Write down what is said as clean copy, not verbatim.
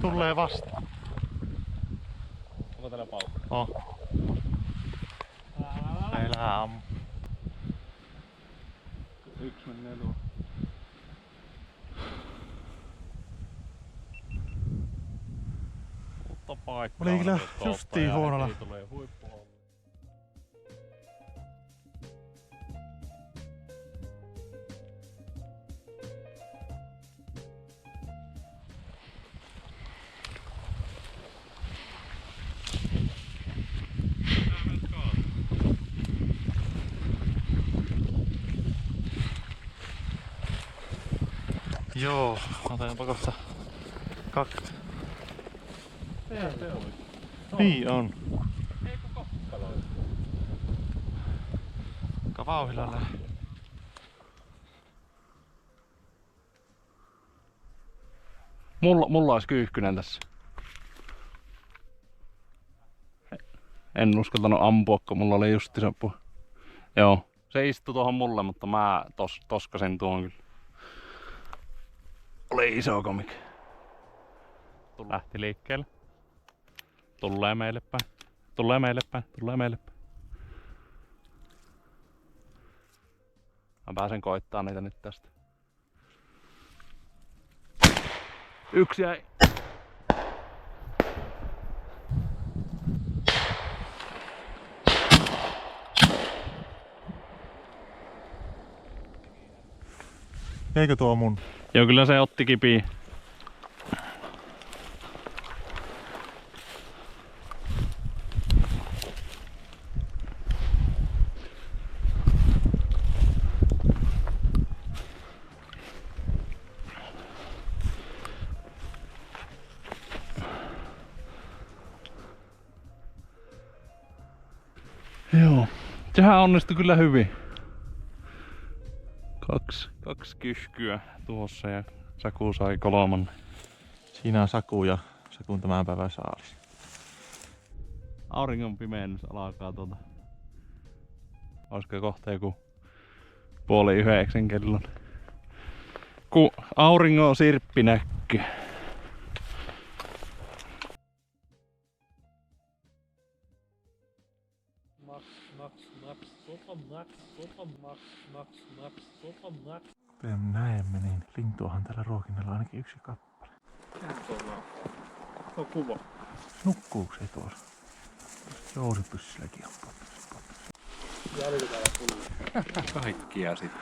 tulee vasta. Onko täällä paukku? On. Meillä ammu. Yksi menee tuohon. Uutta paikkaa. Oli kyllä justiin huonolla. Tulee huippuhomma. Joo, otetaanpa kohta kaksi. Niin on. Ei kun kokkaloita. Vauhdilla lähe. Mulla olisi kyyhkynen tässä. En uskaltanut ampua, kun mulla oli just se puhe. Joo. Se istui tuohon mulle, mutta mä toskasin tuon kyllä. Oli iso komik. Lähti liikkeelle. Tulee meille päin. Tulee meille päin. Tulee meille päin. Mä pääsen koittaa niitä nyt tästä. Yksi jäi. Eikö tuo mun? Joo, kyllä se otti kipiin. Joo, sehän onnistui kyllä hyvin. Kaksi kyskyä tuossa ja Saku sai kolmannen. Siinä on Saku ja Sakun tämän päivän saalis. Auringon pimennys alkaa olisiko kohta joku 8:30 kellon. Kun auringon sirppi näkyy. Kuten näemme, niin lintuahan täällä ruokinnalla ainakin yksi kappale. Tuo kuva. Nukkuuko se tuossa? Jousipyssilläkin on. Kaikkia sit.